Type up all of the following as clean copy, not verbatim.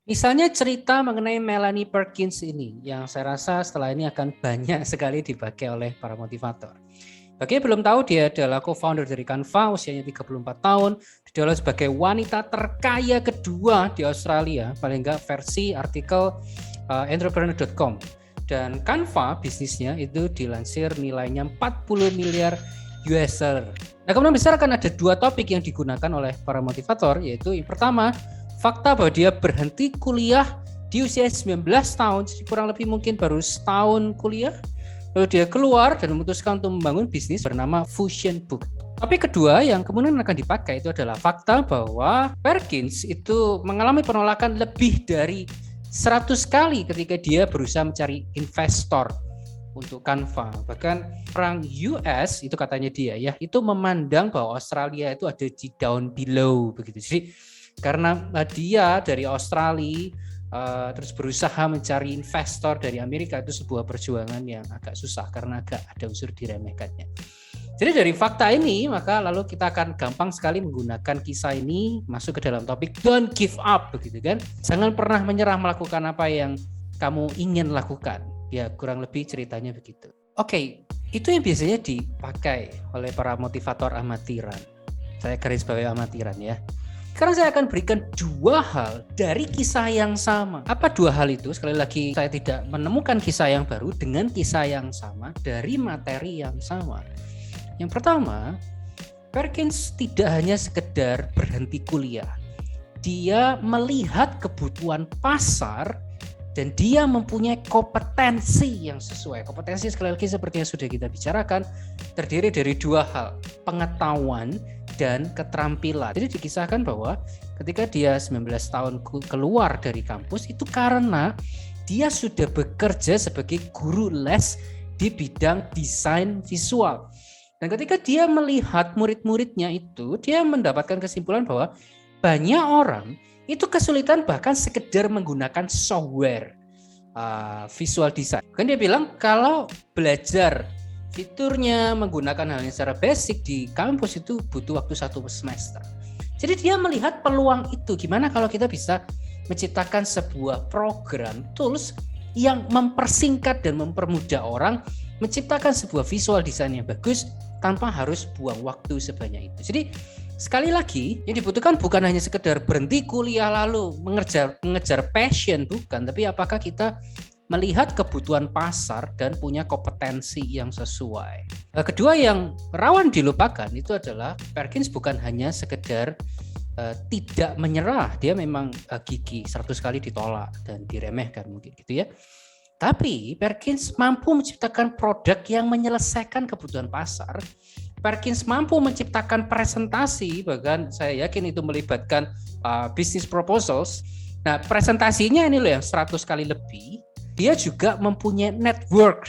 Misalnya cerita mengenai Melanie Perkins ini, yang saya rasa setelah ini akan banyak sekali dipakai oleh para motivator. Bagi yang belum tahu, dia adalah co-founder dari Canva, usianya 34 tahun, didaulat sebagai wanita terkaya kedua di Australia, paling enggak versi artikel entrepreneur.com. Dan Canva bisnisnya itu dilansir nilainya 40 miliar US dollar. Nah, kemudian besar akan ada dua topik yang digunakan oleh para motivator, yaitu yang pertama, fakta bahwa dia berhenti kuliah di usia 19 tahun, jadi kurang lebih mungkin baru setahun kuliah. Lalu dia keluar dan memutuskan untuk membangun bisnis bernama Fusion Book. Tapi kedua yang kemudian akan dipakai itu adalah fakta bahwa Perkins itu mengalami penolakan lebih dari 100 kali ketika dia berusaha mencari investor untuk Canva. Bahkan orang US itu katanya dia ya, itu memandang bahwa Australia itu ada di down below begitu. Jadi karena dia dari Australia terus berusaha mencari investor dari Amerika, itu sebuah perjuangan yang agak susah karena agak ada unsur diremehkannya. Jadi dari fakta ini maka lalu kita akan gampang sekali menggunakan kisah ini masuk ke dalam topik don't give up begitu kan. Jangan pernah menyerah melakukan apa yang kamu ingin lakukan. Ya kurang lebih ceritanya begitu. Oke, itu yang biasanya dipakai oleh para motivator amatiran. Saya garis bawahi amatiran ya. Sekarang saya akan berikan dua hal dari kisah yang sama. Apa dua hal itu? Sekali lagi, saya tidak menemukan kisah yang baru dengan kisah yang sama dari materi yang sama. Yang pertama, Perkins tidak hanya sekedar berhenti kuliah. Dia melihat kebutuhan pasar dan dia mempunyai kompetensi yang sesuai. Kompetensi sekali lagi seperti yang sudah kita bicarakan, terdiri dari dua hal, pengetahuan dan keterampilan. Jadi dikisahkan bahwa ketika dia 19 tahun keluar dari kampus itu karena dia sudah bekerja sebagai guru les di bidang desain visual. Dan ketika dia melihat murid-muridnya itu, dia mendapatkan kesimpulan bahwa banyak orang itu kesulitan bahkan sekedar menggunakan software visual design. Kan dia bilang kalau belajar fiturnya menggunakan hal yang secara basic di kampus itu butuh waktu 1 semester. Jadi dia melihat peluang itu, gimana kalau kita bisa menciptakan sebuah program tools yang mempersingkat dan mempermudah orang menciptakan sebuah visual design yang bagus tanpa harus buang waktu sebanyak itu. Jadi sekali lagi yang dibutuhkan bukan hanya sekedar berhenti kuliah lalu mengejar passion, bukan, tapi apakah kita melihat kebutuhan pasar dan punya kompetensi yang sesuai. Kedua yang rawan dilupakan itu adalah Perkins bukan hanya sekedar tidak menyerah, dia memang gigih 100 kali ditolak dan diremehkan mungkin gitu ya. Tapi Perkins mampu menciptakan produk yang menyelesaikan kebutuhan pasar. Perkins mampu menciptakan presentasi, bahkan saya yakin itu melibatkan business proposals. Nah, presentasinya ini loh yang 100 kali lebih. Dia juga mempunyai network.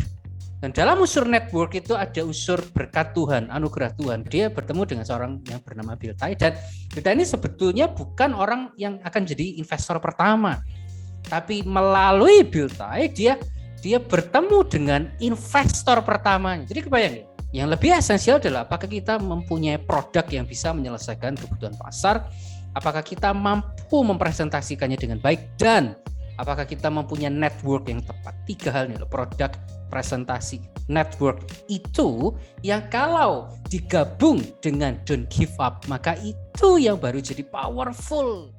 Dan dalam unsur network itu ada unsur berkat Tuhan, anugerah Tuhan. Dia bertemu dengan seorang yang bernama Bill Tai, dan Bill Tai ini sebetulnya bukan orang yang akan jadi investor pertama. Tapi melalui Bill Tai dia bertemu dengan investor pertamanya. Jadi kebayang ya? Yang lebih esensial adalah apakah kita mempunyai produk yang bisa menyelesaikan kebutuhan pasar, apakah kita mampu mempresentasikannya dengan baik, dan apakah kita mempunyai network yang tepat. 3 hal ini loh, produk, presentasi, network. Itu yang kalau digabung dengan don't give up, maka itu yang baru jadi powerful.